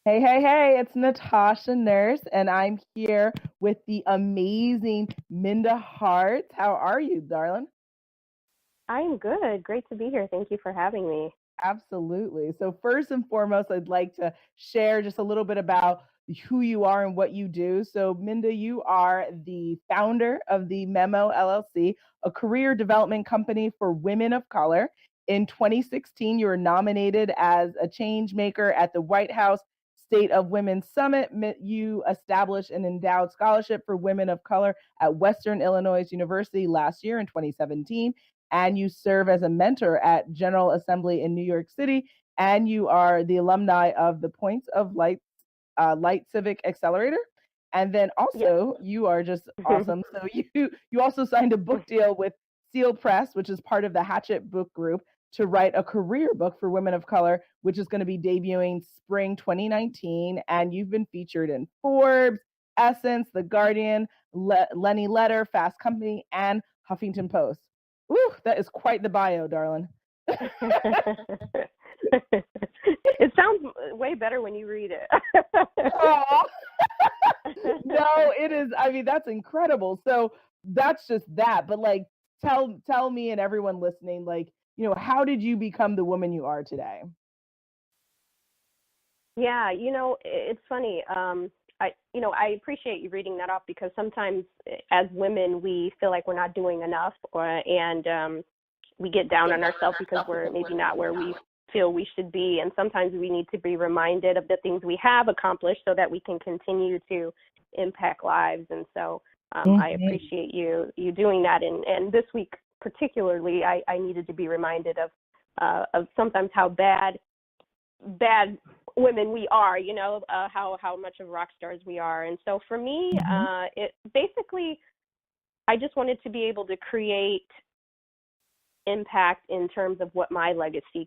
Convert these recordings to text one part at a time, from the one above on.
Hey, hey, hey, it's Natasha Nurse, and I'm here with the amazing Minda Harts. How are you, darling? I am good. Great to be here. Thank you for having me. Absolutely. So, first and foremost, I'd like to share just a little bit about who you are and what you do. So, Minda, you are the founder of the Memo LLC, a career development company for women of color. In 2016, you were nominated as a change maker at the White House State of Women Summit. You established an endowed scholarship for women of color at Western Illinois University last year in 2017, and you serve as a mentor at General Assembly in New York City, and you are the alumni of the Points of Light Civic Accelerator. And then Yes. also, you are just awesome. So you also signed a book deal with Seal Press, which is part of the Hachette Book Group, to write a career book for women of color, which is going to be debuting spring 2019. And you've been featured in Forbes, Essence, The Guardian, Lenny Letter, Fast Company, and Huffington Post. Ooh, that is quite the bio, darling. It sounds way better when you read it. Oh, no, it is. I mean, that's incredible. So that's just that. But like, tell me and everyone listening, like, how did you become the woman you are today? Yeah, it's funny. I appreciate you reading that off because sometimes as women we feel like we're not doing enough, and we get down on ourselves because we're maybe not where we feel we should be, and sometimes we need to be reminded of the things we have accomplished so that we can continue to impact lives. And so I Mhm. appreciate you doing that. And this week particularly, I needed to be reminded of sometimes how bad women we are, how much of rock stars we are. And so for me, Mhm. it basically, I just wanted to be able to create impact in terms of what my legacy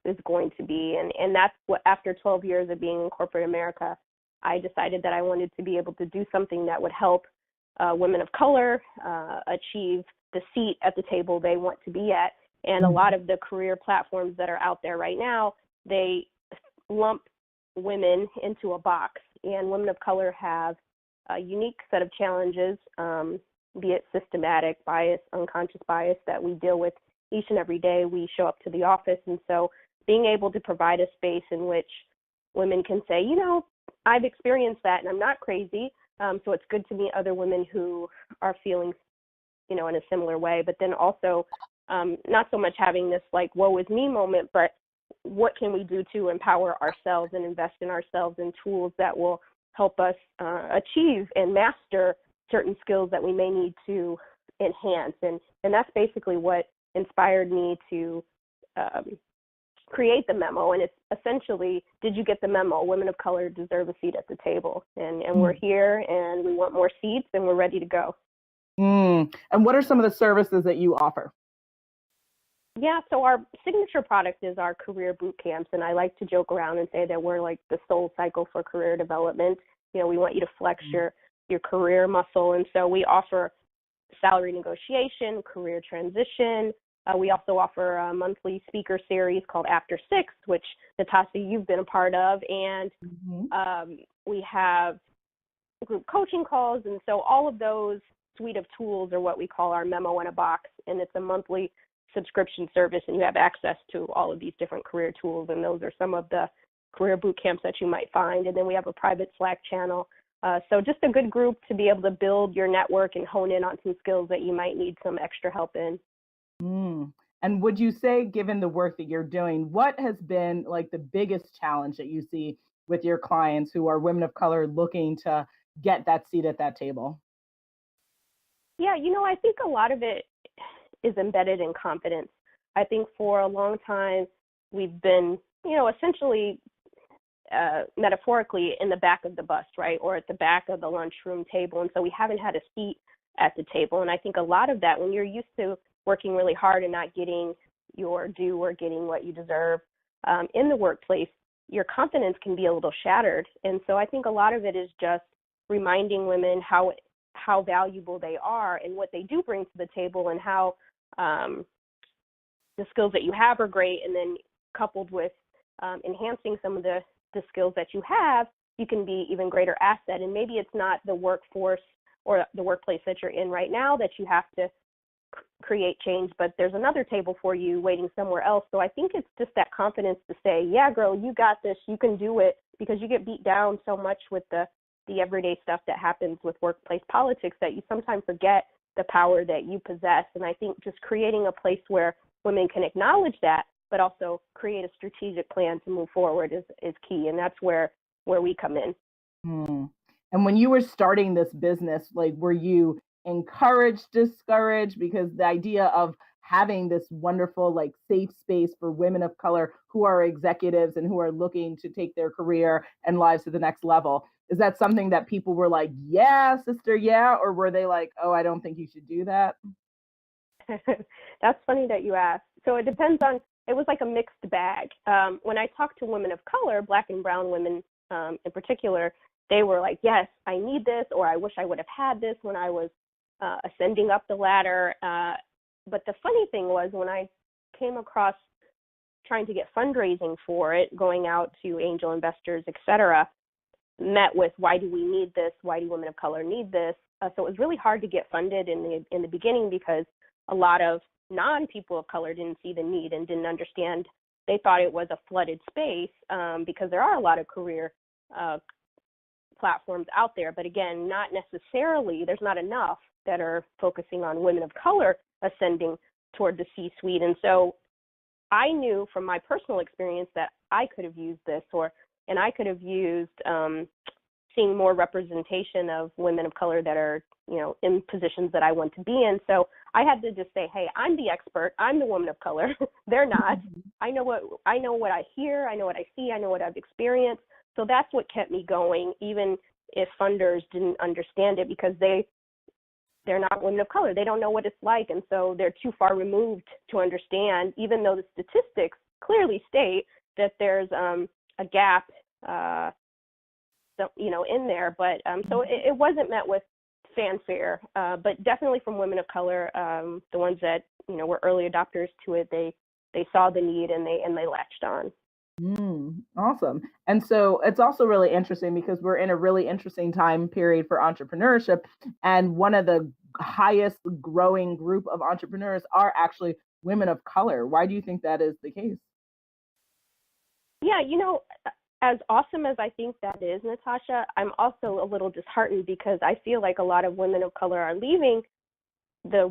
is going to be. And that's what, after 12 years of being in corporate America, I decided that I wanted to be able to do something that would help women of color achieve the seat at the table they want to be at. And a lot Mhm. of the career platforms that are out there right now, they lump women into a box, and women of color have a unique set of challenges, be it systematic bias, unconscious bias that we deal with each and every day. We show up to the office, and so being able to provide a space in which women can say, I've experienced that and I'm not crazy. So it's good to meet other women who are feeling, in a similar way, but then also not so much having this like woe is me moment, but what can we do to empower ourselves and invest in ourselves in tools that will help us achieve and master certain skills that we may need to enhance. And that's basically what inspired me to um, create the memo. And it's essentially, did you get the memo? Women of color deserve a seat at the table. And we're here and we want more seats and we're ready to go. And what are some of the services that you offer? Yeah, so our signature product is our career boot camps, and I like to joke around and say that we're like the soul cycle for career development. We want you to flex your career muscle, and so we offer salary negotiation, career transition. We also offer a monthly speaker series called After Six, which Natasha, you've been a part of, and Mhm. we have group coaching calls, and so all of those suite of tools are what we call our memo in a box, and it's a monthly subscription service, and you have access to all of these different career tools, and those are some of the career boot camps that you might find. And then we have a private Slack channel. So just a good group to be able to build your network and hone in on some skills that you might need some extra help in. Mm. And would you say, given the work that you're doing, what has been like the biggest challenge that you see with your clients who are women of color looking to get that seat at that table? Yeah, I think a lot of it is embedded in confidence. I think for a long time we've been, essentially metaphorically in the back of the bus, right, or at the back of the lunchroom table, and so we haven't had a seat at the table. And I think a lot of that, when you're used to working really hard and not getting your due or getting what you deserve in the workplace, your confidence can be a little shattered. And so I think a lot of it is just reminding women how valuable they are and what they do bring to the table, and how um, the skills that you have are great, and then coupled with enhancing some of the the skills that you have, you can be even greater asset. And maybe it's not the workforce or the workplace that you're in right now that you have to create change, but there's another table for you waiting somewhere else. So I think it's just that confidence to say, yeah, girl, you got this, you can do it, because you get beat down so much with the everyday stuff that happens with workplace politics that you sometimes forget the power that you possess. And I think just creating a place where women can acknowledge that, but also create a strategic plan to move forward is key. And that's where we come in. Hmm. And when you were starting this business, like, were you encouraged, discouraged? Because the idea of having this wonderful, like, safe space for women of color who are executives and who are looking to take their career and lives to the next level, is that something that people were like, yeah, sister, yeah? Or were they like, oh, I don't think you should do that? That's funny that you asked. So it depends on, it was like a mixed bag. When I talked to women of color, Black and brown women in particular, they were like, yes, I need this, or I wish I would have had this when I was ascending up the ladder. But the funny thing was, when I came across trying to get fundraising for it, going out to angel investors, et cetera, met with, why do we need this? Why do women of color need this? So it was really hard to get funded in the beginning, because a lot of non-people of color didn't see the need and didn't understand. They thought it was a flooded space, because there are a lot of career platforms out there. But again, not necessarily, there's not enough that are focusing on women of color ascending toward the C-suite. And so I knew from my personal experience that I could have used this, and I could have used seeing more representation of women of color that are, in positions that I want to be in. So I had to just say, hey, I'm the expert. I'm the woman of color. They're not. I know what I hear. I know what I see. I know what I've experienced. So that's what kept me going, even if funders didn't understand it, because they're not women of color. They don't know what it's like. And so they're too far removed to understand, even though the statistics clearly state that there's a gap, in there. But so it wasn't met with fanfare, but definitely from women of color, the ones that, were early adopters to it, they saw the need and they latched on. Awesome. And so it's also really interesting because we're in a really interesting time period for entrepreneurship. And one of the highest growing group of entrepreneurs are actually women of color. Why do you think that is the case? Yeah, as awesome as I think that is, Natasha, I'm also a little disheartened because I feel like a lot of women of color are leaving the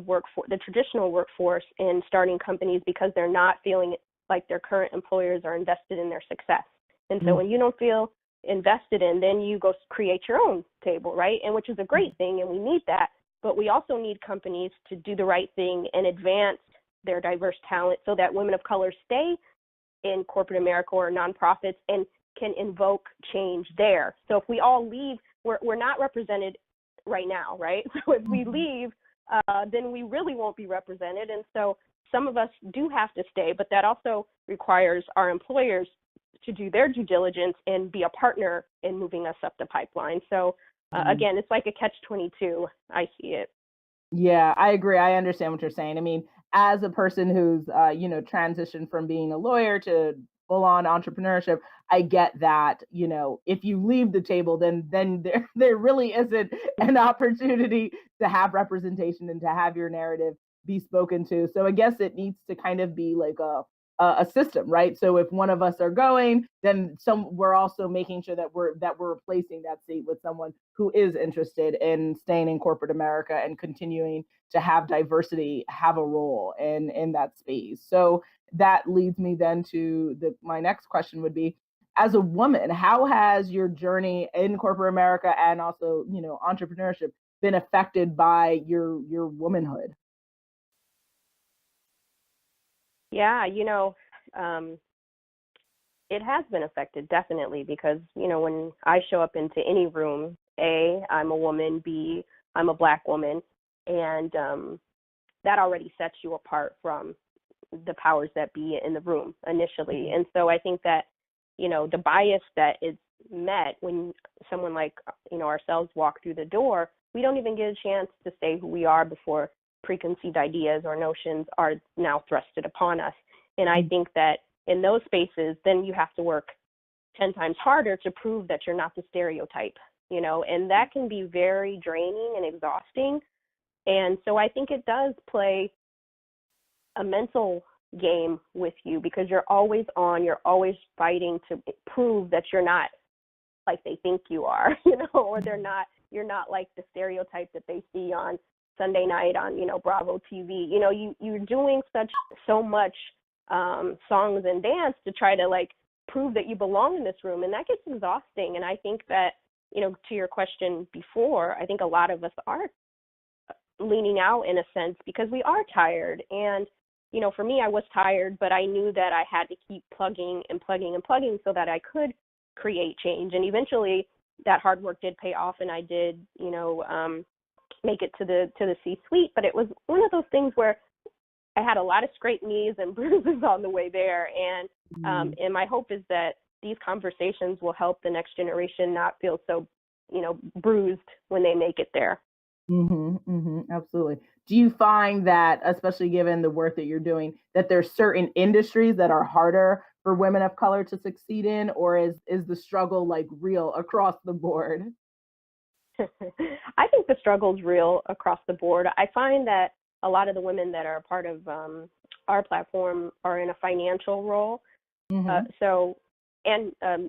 traditional workforce and starting companies because they're not feeling like their current employers are invested in their success. And so when you don't feel invested in, then you go create your own table, right? And which is a great thing, and we need that. But we also need companies to do the right thing and advance their diverse talent so that women of color stay in corporate America or nonprofits and can invoke change there. So if we all leave, we're not represented right now, right? So if we leave, then we really won't be represented. And so some of us do have to stay, but that also requires our employers to do their due diligence and be a partner in moving us up the pipeline. So again, it's like a catch-22. I see it. Yeah, I agree. I understand what you're saying. I mean, as a person who's, transitioned from being a lawyer to full on entrepreneurship, I get that, if you leave the table, then there really isn't an opportunity to have representation and to have your narrative be spoken to. So I guess it needs to kind of be like a system, right? So if one of us are going, then we're also making sure that we're replacing that seat with someone who is interested in staying in corporate America and continuing to have diversity have a role in that space. So that leads me then to my next question would be, as a woman, how has your journey in corporate America and also, entrepreneurship been affected by your womanhood? Yeah, it has been affected, definitely, because, when I show up into any room, A, I'm a woman, B, I'm a Black woman, and that already sets you apart from the powers that be in the room initially. And so I think that, the bias that is met when someone like, ourselves walk through the door, we don't even get a chance to say who we are before preconceived ideas or notions are now thrusted upon us. And I think that in those spaces, then you have to work 10 times harder to prove that you're not the stereotype, and that can be very draining and exhausting. And so I think it does play a mental game with you, because you're always on, you're always fighting to prove that you're not like they think you are, or you're not like the stereotype that they see on Sunday night on, Bravo TV. You're doing so much songs and dance to try to like prove that you belong in this room, and that gets exhausting. And I think that, to your question before, I think a lot of us are leaning out in a sense because we are tired. And for me, I was tired, but I knew that I had to keep plugging and plugging and plugging so that I could create change. And eventually that hard work did pay off, and I did, make it to the C-suite. But it was one of those things where I had a lot of scraped knees and bruises on the way there. And my hope is that these conversations will help the next generation not feel so, bruised when they make it there. Absolutely. Do you find that, especially given the work that you're doing, that there's certain industries that are harder for women of color to succeed in, or is the struggle like real across the board? I think the struggle's real across the board. I find that a lot of the women that are a part of our platform are in a financial role.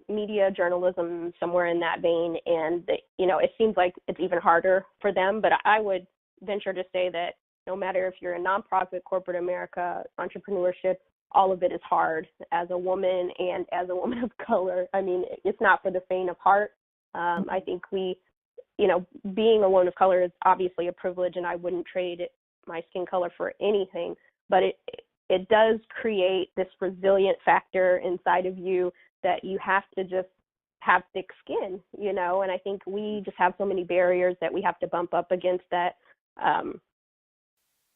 Media, journalism, somewhere in that vein. And, it seems like it's even harder for them. But I would venture to say that no matter if you're a nonprofit, corporate America, entrepreneurship, all of it is hard as a woman and as a woman of color. I mean, it's not for the faint of heart. I think being a woman of color is obviously a privilege, and I wouldn't trade my skin color for anything. But it does create this resilient factor inside of you that you have to just have thick skin, and I think we just have so many barriers that we have to bump up against that.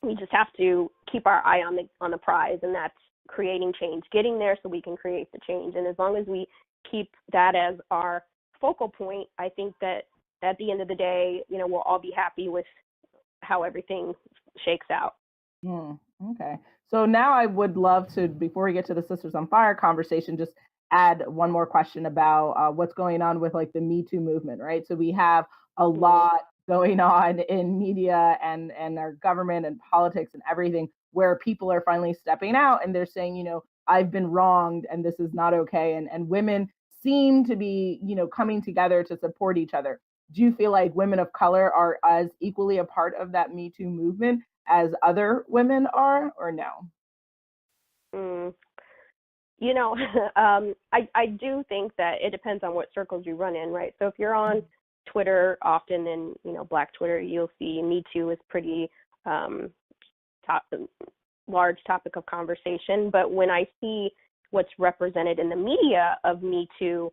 We just have to keep our eye on the prize, and that's creating change, getting there so we can create the change. And as long as we keep that as our focal point, I think that at the end of the day, we'll all be happy with how everything shakes out. Okay. So now I would love to, before we get to the Sisters on Fire conversation, just add one more question about what's going on with like the Me Too movement, right? So we have a lot going on in media and our government and politics and everything, where people are finally stepping out and they're saying, I've been wronged and this is not okay. And women seem to be, coming together to support each other. Do you feel like women of color are as equally a part of that Me Too movement as other women are, or no? I do think that it depends on what circles you run in, right? So if you're on Twitter often, and Black Twitter, you'll see Me Too is pretty large topic of conversation. But when I see what's represented in the media of Me Too,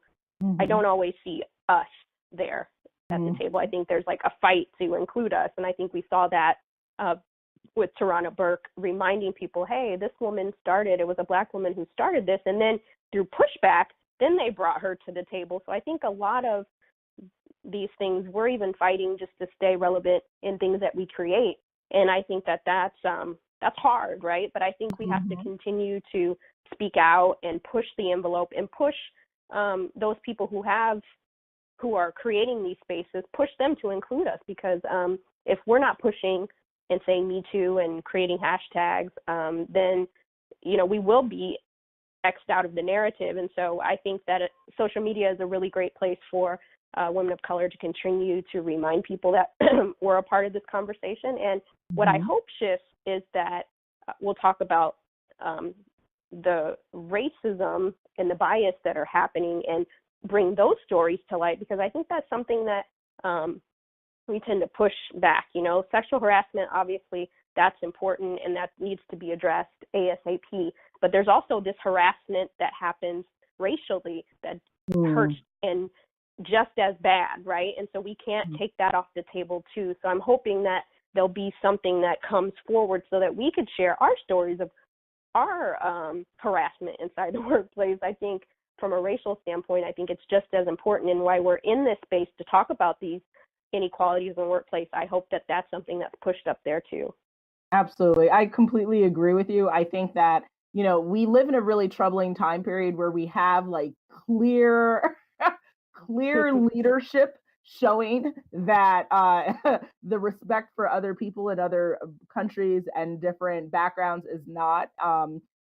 I don't always see us there at the table. I think there's like a fight to include us, and I think we saw that with Tarana Burke reminding people, hey, this woman started, it was a Black woman who started this, and then through pushback, then they brought her to the table. So I think a lot of these things, we're even fighting just to stay relevant in things that we create. And I think that that's hard, right? But I think we have to continue to speak out and push the envelope and push those people who are creating these spaces, push them to include us, because if we're not pushing and saying Me Too and creating hashtags, then, we will be X'd out of the narrative. And so I think that social media is a really great place for women of color to continue to remind people that we're a part of this conversation. And what I hope shifts is that we'll talk about the racism and the bias that are happening and bring those stories to light, because I think that's something that we tend to push back. Sexual harassment, obviously, that's important and that needs to be addressed ASAP. But there's also this harassment that happens racially that hurts and just as bad, right? And so we can't take that off the table too. So I'm hoping that there'll be something that comes forward so that we could share our stories of our harassment inside the workplace. I think from a racial standpoint, I think it's just as important, and why we're in this space to talk about these inequalities in the workplace. I hope that that's something that's pushed up there too. Absolutely. I completely agree with you. I think that we live in a really troubling time period where we have like clear leadership showing that the respect for other people in other countries and different backgrounds is not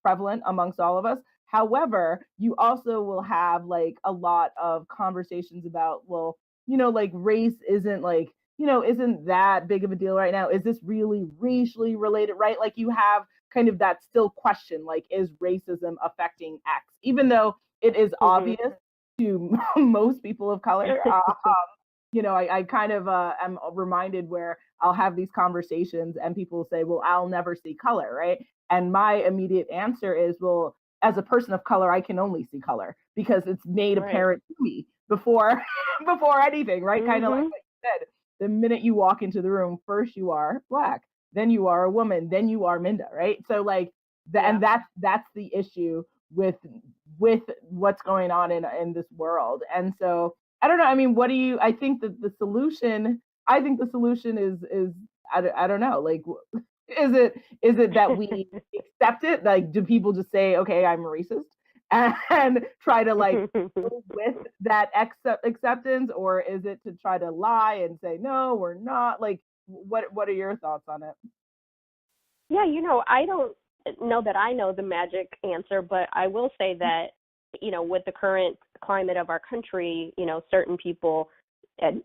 prevalent amongst all of us. However, you also will have like a lot of conversations about, well, like race isn't like, isn't that big of a deal right now? Is this really racially related, right? Like you have kind of that still question, like, is racism affecting X? Even though it is obvious to most people of color. I kind of am reminded where I'll have these conversations and people say, well, I'll never see color, right? And my immediate answer is, well, as a person of color, I can only see color because it's made apparent to me before anything, right? Kind of like what you said. The minute you walk into the room, first you are Black, then you are a woman, then you are Minda, right? So like and that's the issue with what's going on in this world. And so I don't know. I mean, I think that the solution is I don't know, like, is it that we accept it? Like, do people just say, okay, I'm racist and try to like go with that acceptance, or is it to try to lie and say, no, we're not? Like, what are your thoughts on it? Yeah, I don't know that I know the magic answer, but I will say that, with the current climate of our country, certain people, and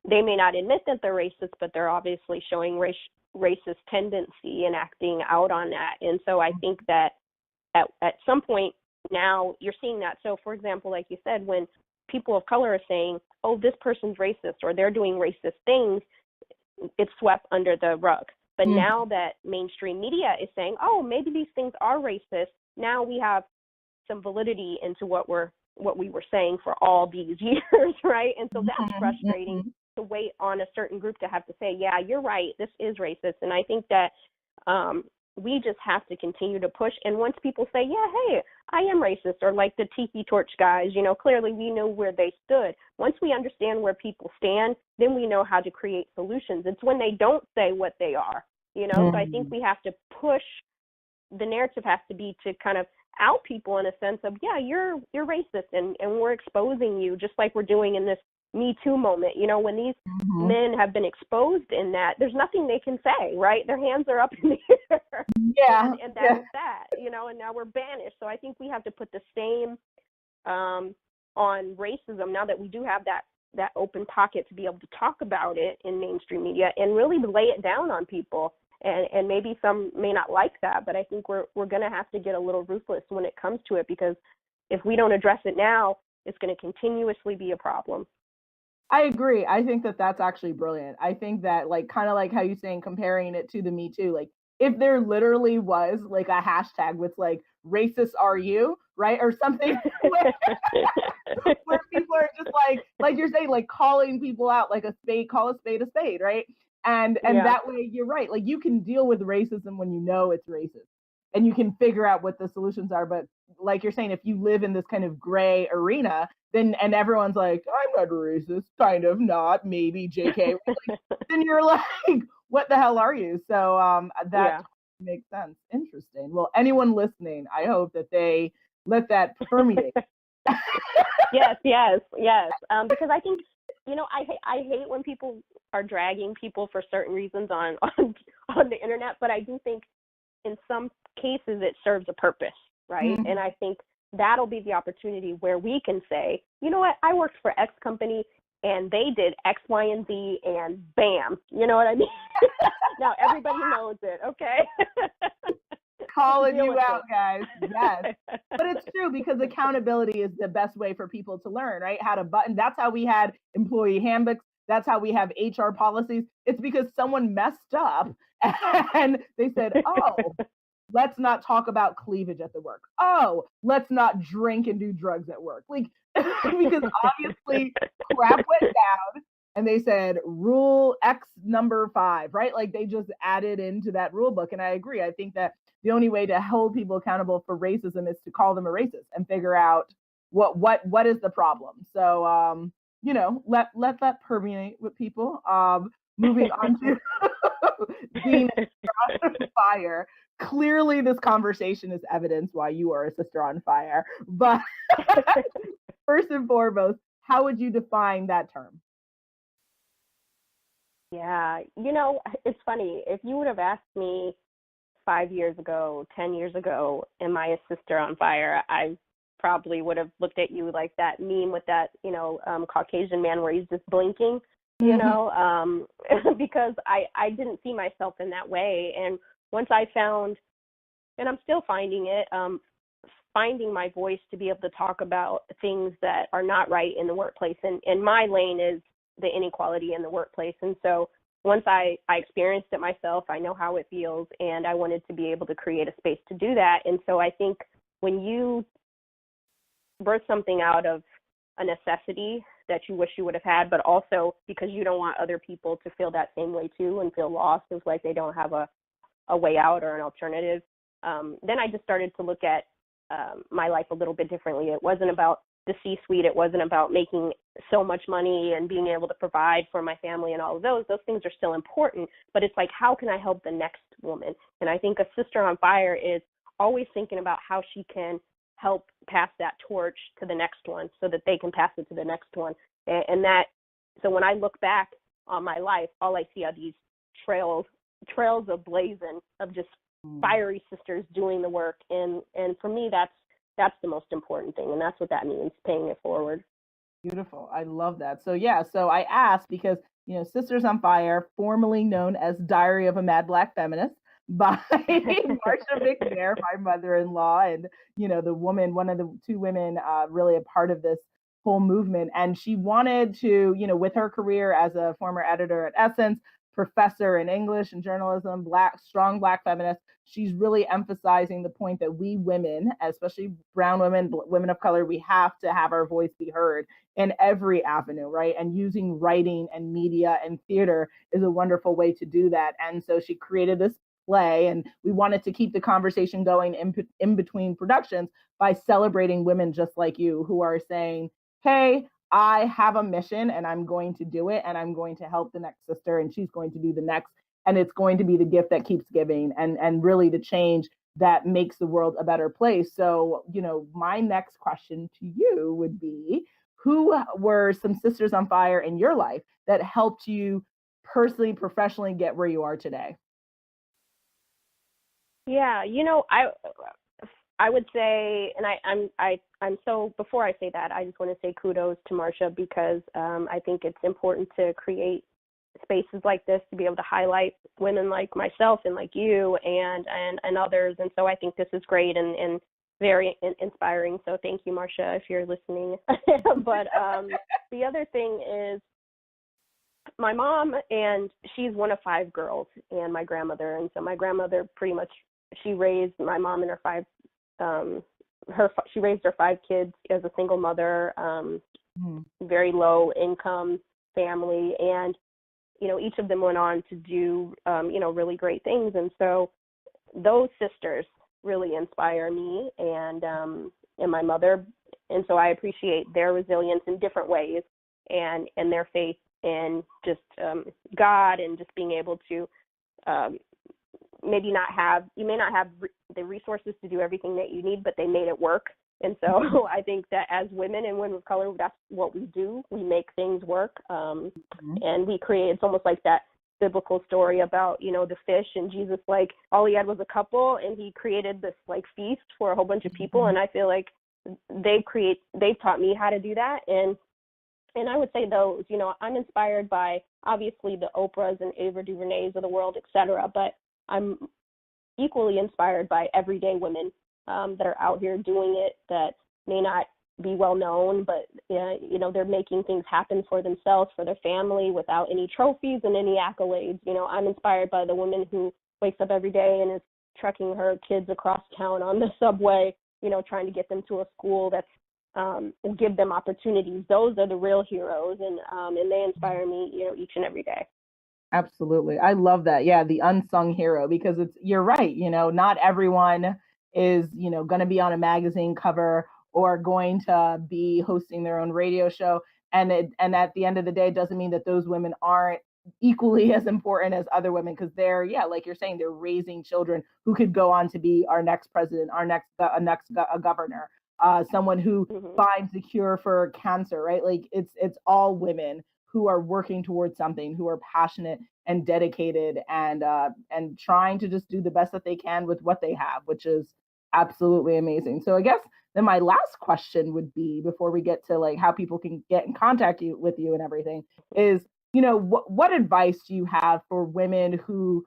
they may not admit that they're racist, but they're obviously showing racist tendency and acting out on that. And so I think that at some point now you're seeing that. So, for example, like you said, when people of color are saying, oh, this person's racist or they're doing racist things, it's swept under the rug. But now that mainstream media is saying, oh, maybe these things are racist, now we have some validity into what we were saying for all these years, right? And so that's frustrating to wait on a certain group to have to say, yeah, you're right, this is racist. And I think that we just have to continue to push. And once people say, yeah, hey, I am racist, or like the Tiki Torch guys, clearly we know where they stood. Once we understand where people stand, then we know how to create solutions. It's when they don't say what they are, So I think we have to push. The narrative has to be to kind of out people in a sense of, yeah, you're racist, and we're exposing you, just like we're doing in this Me Too moment. When these men have been exposed in that, there's nothing they can say, right? Their hands are up in the air. Yeah. And that is that, and now we're banished. So I think we have to put the same on racism now that we do have that open pocket to be able to talk about it in mainstream media and really lay it down on people. And maybe some may not like that, but I think we're going to have to get a little ruthless when it comes to it, because if we don't address it now, it's going to continuously be a problem. I agree. I think that that's actually brilliant. I think that, like, kind of like how you're saying, comparing it to the Me Too, like if there literally was like a hashtag with like racist are you, right? Or something where people are just like you're saying, like calling people out, like call a spade, right? And that way, you're right. Like you can deal with racism when you know it's racist and you can figure out what the solutions are. But like you're saying, if you live in this kind of gray arena, then everyone's like, I'm not racist, kind of, not, maybe, JK. Then you're like, what the hell are you? So that makes sense. Interesting. Well, anyone listening, I hope that they let that permeate. Yes. Because I think, I hate when people are dragging people for certain reasons on the internet, but I do think in some cases it serves a purpose, right? And I think that'll be the opportunity where we can say, you know what, I worked for X company and they did X, Y, and Z, and bam, you know what I mean? Now everybody knows it, okay? Calling you out, guys. Yes. But it's true, because accountability is the best way for people to learn, right? How to button. That's how we had employee handbooks. That's how we have HR policies. It's because someone messed up and they said, oh, let's not talk about cleavage at the work. Oh, let's not drink and do drugs at work. Like, because obviously crap went down and they said rule X number 5, right? Like they just added into that rule book. And I agree. I think that the only way to hold people accountable for racism is to call them a racist and figure out what is the problem. So, let that permeate with people. Moving on to being on fire. clearly this conversation is evidence why you are a sister on fire. But first and foremost, how would you define that term? Yeah, it's funny. If you would have asked me 5 years ago, 10 years ago, am I a sister on fire? I probably would have looked at you like that meme with that, Caucasian man where he's just blinking, because I didn't see myself in that way. And once I found, and I'm still finding it, finding my voice to be able to talk about things that are not right in the workplace. And my lane is the inequality in the workplace. And so once I experienced it myself, I know how it feels, and I wanted to be able to create a space to do that. And so I think when you birth something out of a necessity that you wish you would have had, but also because you don't want other people to feel that same way too and feel lost, as like they don't have a way out or an alternative, then I just started to look at my life a little bit differently. It wasn't about the C-suite. It wasn't about making so much money and being able to provide for my family and all of those. Those things are still important, but it's like, how can I help the next woman? And I think a sister on fire is always thinking about how she can help pass that torch to the next one so that they can pass it to the next one. So when I look back on my life, all I see are these trails of blazing, of just fiery sisters doing the work. And for me, that's the most important thing. And that's what that means, paying it forward. Beautiful. I love that. So yeah, so I asked because, Sisters on Fire, formerly known as Diary of a Mad Black Feminist by Marsha McNair, my mother-in-law, and, one of the two women really a part of this whole movement. And she wanted to, with her career as a former editor at Essence, professor in English and journalism, strong Black feminist, she's really emphasizing the point that we women, especially brown women, women of color, we have to have our voice be heard in every avenue, right? And using writing and media and theater is a wonderful way to do that. And so she created this play, and we wanted to keep the conversation going in between productions by celebrating women just like you who are saying, hey, I have a mission and I'm going to do it, and I'm going to help the next sister, and she's going to do the next. And it's going to be the gift that keeps giving, and really the change that makes the world a better place. So, my next question to you would be, who were some sisters on fire in your life that helped you personally, professionally get where you are today? Yeah, I would say, and I'm so, before I say that, I just want to say kudos to Marsha, because I think it's important to create spaces like this to be able to highlight women like myself and like you and others. And so I think this is great and very inspiring. So thank you, Marsha, if you're listening. But the other thing is my mom, and she's one of 5 girls, and my grandmother. And so my grandmother pretty much, she raised my mom and she raised her 5 kids as a single mother, very low income family. And each of them went on to do, really great things. And so those sisters really inspire me and my mother. And so I appreciate their resilience in different ways, and their faith in just God, and just being able to you may not have the resources to do everything that you need, but they made it work. And so I think that as women and women of color, that's what we do. We make things work. And we create, it's almost like that biblical story about, the fish, and Jesus, like, all he had was a couple, and he created this like feast for a whole bunch of people. And I feel like they've taught me how to do that. And I would say those, I'm inspired by obviously the Oprahs and Ava DuVernays of the world, et cetera, but I'm equally inspired by everyday women that are out here doing it, that may not be well known, but they're making things happen for themselves, for their family, without any trophies and any accolades. I'm inspired by the woman who wakes up every day and is trekking her kids across town on the subway, trying to get them to a school that's give them opportunities. Those are the real heroes, and they inspire me, each and every day. Absolutely. I love that. Yeah, the unsung hero, because you're right, not everyone is, going to be on a magazine cover or going to be hosting their own radio show. And at the end of the day, it doesn't mean that those women aren't equally as important as other women, because they're, yeah, like you're saying, they're raising children who could go on to be our next president, our next governor, someone who finds the cure for cancer, right? Like it's all women who are working towards something, who are passionate and dedicated, and trying to just do the best that they can with what they have, which is absolutely amazing. So I guess then my last question would be, before we get to like how people can get in contact with you and everything, is, what advice do you have for women who,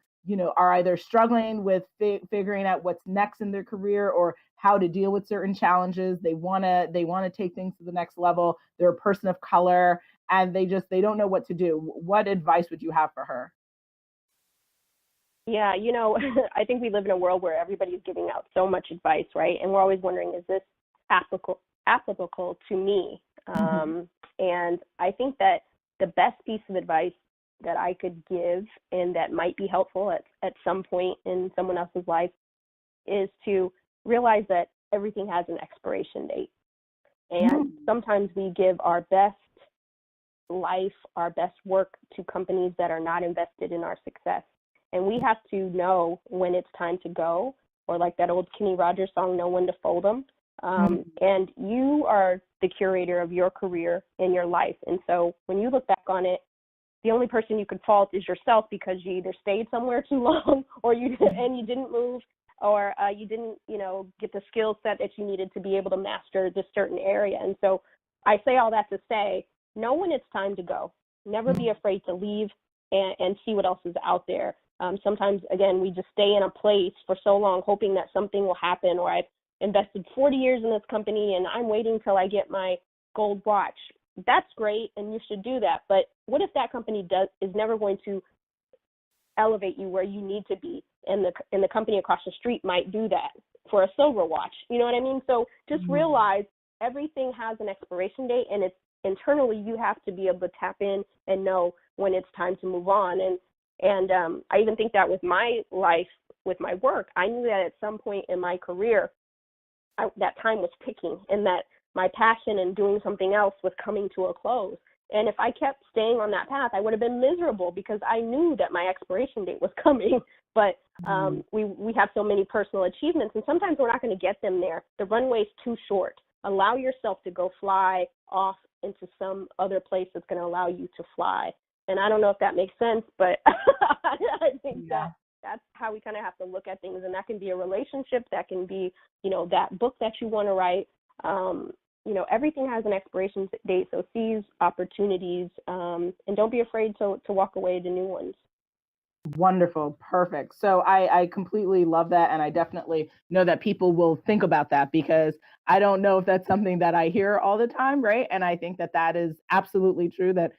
are either struggling with figuring out what's next in their career, or how to deal with certain challenges? They want to take things to the next level. They're a person of color, and they don't know what to do. What advice would you have for her? Yeah, I think we live in a world where everybody's giving out so much advice, right? And we're always wondering, is this applicable to me? And I think that the best piece of advice that I could give, and that might be helpful at some point in someone else's life, is to realize that everything has an expiration date. And sometimes we give our best life, our best work to companies that are not invested in our success. And we have to know when it's time to go, or like that old Kenny Rogers song, know when to fold them. And you are the curator of your career and your life. And so when you look back on it, the only person you could fault is yourself, because you either stayed somewhere too long, or you didn't move, or you didn't, get the skill set that you needed to be able to master this certain area. And so I say all that to say, know when it's time to go. Never be afraid to leave and see what else is out there. Sometimes, again, we just stay in a place for so long hoping that something will happen, or I've invested 40 years in this company and I'm waiting till I get my gold watch. That's great, and you should do that. But what if that company is never going to elevate you where you need to be, and the company across the street might do that for a silver watch? You know what I mean? So just realize everything has an expiration date, and it's internally you have to be able to tap in and know when it's time to move on. And I even think that with my life, with my work, I knew that at some point in my career, that time was ticking, and that my passion in doing something else was coming to a close. And if I kept staying on that path, I would have been miserable, because I knew that my expiration date was coming. But we have so many personal achievements, and sometimes we're not going to get them there. The runway's too short. Allow yourself to go fly off into some other place that's going to allow you to fly. And I don't know if that makes sense, but I think that's how we kind of have to look at things. And that can be a relationship, that can be, that book that you want to write. Everything has an expiration date, so seize opportunities, and don't be afraid to walk away to new ones. Wonderful. Perfect. So I completely love that. And I definitely know that people will think about that, because I don't know if that's something that I hear all the time, right? And I think that is absolutely true, that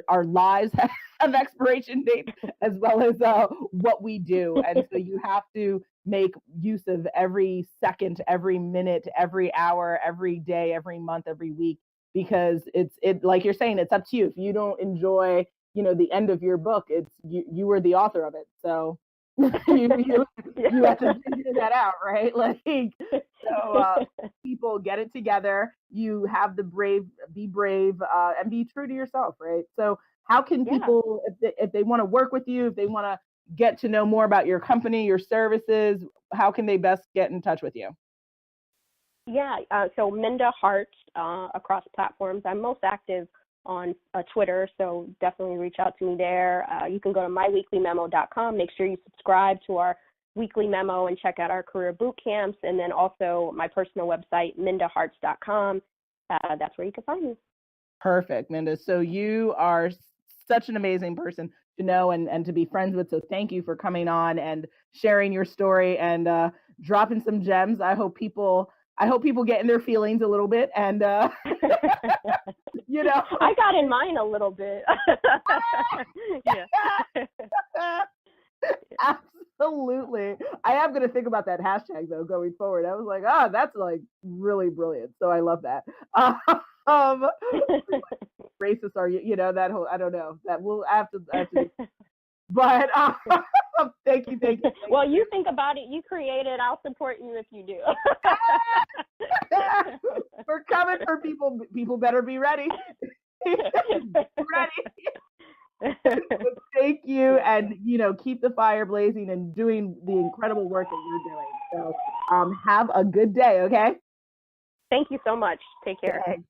our lives have expiration dates, as well as what we do. And so you have to make use of every second, every minute, every hour, every day, every month, every week, because it like you're saying, it's up to you. If you don't enjoy, the end of your book, it's you were the author of it. So you have to figure that out, right? Like, so people, get it together. You have be brave, and be true to yourself, right? So how can people, if they want to work with you, if they want to get to know more about your company, your services, how can they best get in touch with you? Yeah, so Minda Harts across platforms. I'm most active on Twitter, so definitely reach out to me there. You can go to myweeklymemo.com. Make sure you subscribe to our weekly memo and check out our career boot camps, and then also my personal website, mindaharts.com. That's where you can find me. Perfect, Minda. So you are such an amazing person to know and to be friends with. So thank you for coming on and sharing your story and dropping some gems. I hope people get in their feelings a little bit, and I got in mine a little bit. Yeah. Absolutely. I am going to think about that hashtag though going forward. I was like, that's like really brilliant. So I love that. Racist are you? That whole, I don't know, that we'll have to but thank you. Well, you think about it, you create it, I'll support you if you do. We're coming for people better be ready. Ready. Thank you, and keep the fire blazing and doing the incredible work that you're doing. So have a good day, okay? Thank you so much. Take care. Thanks.